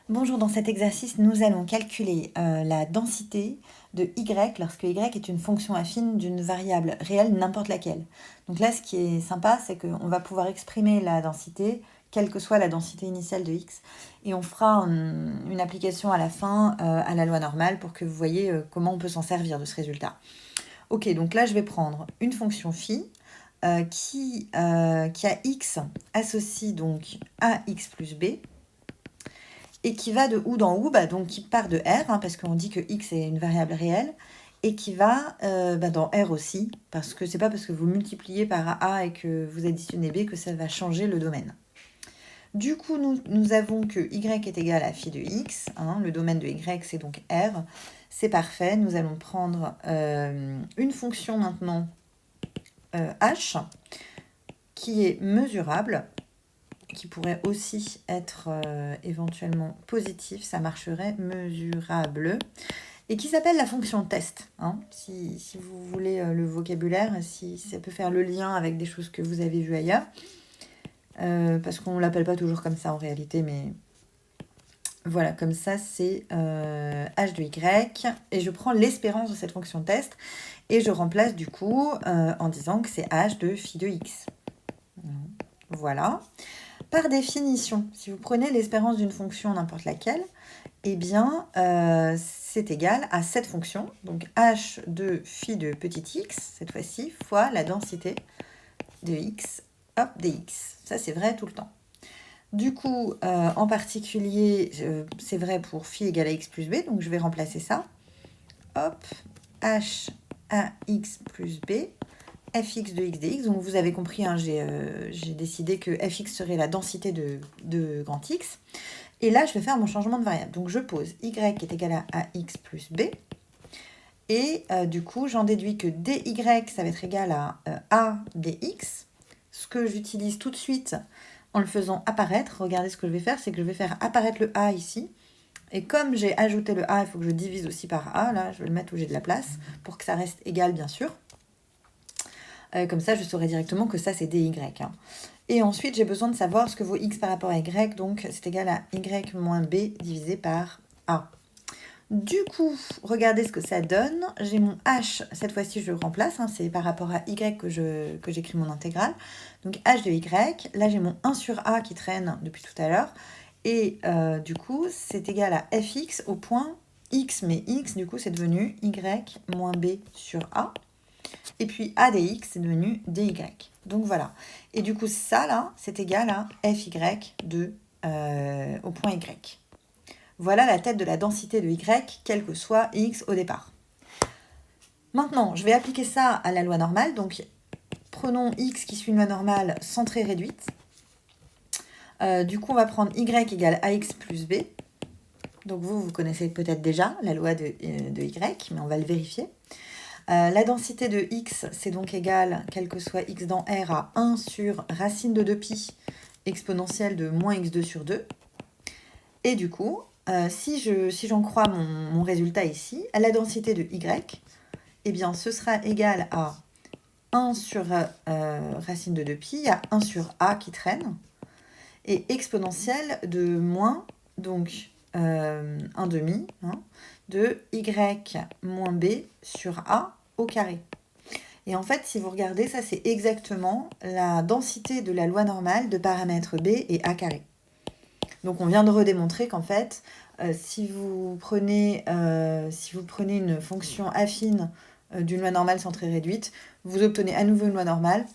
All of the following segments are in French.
Bonjour, dans cet exercice, nous allons calculer la densité de y lorsque y est une fonction affine d'une variable réelle, n'importe laquelle. Donc là, ce qui est sympa, c'est qu'on va pouvoir exprimer la densité, quelle que soit la densité initiale de x, et on fera une application à la fin à la loi normale pour que vous voyez comment on peut s'en servir de ce résultat. Ok, donc là, je vais prendre une fonction phi qui a x associe donc à x plus b, et qui va de où dans où, donc qui part de R, parce qu'on dit que X est une variable réelle, et qui va dans R aussi, parce que c'est pas parce que vous multipliez par A et que vous additionnez B que ça va changer le domaine. Du coup, nous avons que Y est égal à phi de X, le domaine de Y c'est donc R, c'est parfait, nous allons prendre une fonction maintenant H, qui est mesurable, qui pourrait aussi être éventuellement positif, ça marcherait mesurable, et qui s'appelle la fonction test. Si vous voulez le vocabulaire, si ça peut faire le lien avec des choses que vous avez vues ailleurs, parce qu'on ne l'appelle pas toujours comme ça en réalité, mais voilà, comme ça c'est h de y, et je prends l'espérance de cette fonction test, et je remplace du coup en disant que c'est h de phi de x. Voilà. Par définition, si vous prenez l'espérance d'une fonction n'importe laquelle, eh bien, c'est égal à cette fonction, donc h de phi de petit x, cette fois-ci, fois la densité de x, hop, dx. Ça, c'est vrai tout le temps. Du coup, en particulier, c'est vrai pour phi égale à x plus b, donc je vais remplacer ça. Hop, h à x plus b, fx de x dx. Donc vous avez compris, j'ai décidé que fx serait la densité de grand X. Et là, je vais faire mon changement de variable. Donc je pose y est égal à ax plus b. Et du coup, j'en déduis que dy, ça va être égal à a dx. Ce que j'utilise tout de suite en le faisant apparaître, regardez ce que je vais faire, c'est que je vais faire apparaître le a ici. Et comme j'ai ajouté le a, il faut que je divise aussi par a. Là, je vais le mettre où j'ai de la place pour que ça reste égal, bien sûr. Comme ça, je saurai directement que ça, c'est dy. Et ensuite, j'ai besoin de savoir ce que vaut x par rapport à y. Donc, c'est égal à y moins b divisé par a. Du coup, regardez ce que ça donne. J'ai mon h, cette fois-ci, je le remplace. C'est par rapport à y que j'écris mon intégrale. Donc, h de y. Là, j'ai mon 1 sur a qui traîne depuis tout à l'heure. Et du coup, c'est égal à fx au point x. Mais x, du coup, c'est devenu y moins b sur a. Et puis a dx, c'est devenu dy. Donc voilà. Et du coup, ça, là, c'est égal à fy au point y. Voilà la tête de la densité de y, quel que soit x au départ. Maintenant, je vais appliquer ça à la loi normale. Donc, prenons x qui suit une loi normale centrée réduite. Du coup, on va prendre y égale ax plus b. Donc, vous connaissez peut-être déjà la loi de y, mais on va le vérifier. La densité de x, c'est donc égal, quel que soit x dans R, à 1 sur racine de 2pi exponentielle de moins x2 sur 2. Et du coup, si j'en crois mon résultat ici, à la densité de y, eh bien, ce sera égal à 1 sur racine de 2pi, il y a 1 sur a qui traîne, et exponentielle de moins, donc 1 demi, de y moins b sur a au carré. Et en fait, si vous regardez, ça c'est exactement la densité de la loi normale de paramètres b et a carré. Donc on vient de redémontrer qu'en fait, si vous prenez une fonction affine d'une loi normale centrée réduite, vous obtenez à nouveau une loi normale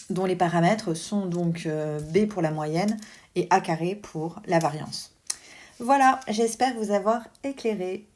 dont les paramètres sont donc b pour la moyenne et a carré pour la variance. Voilà, j'espère vous avoir éclairé.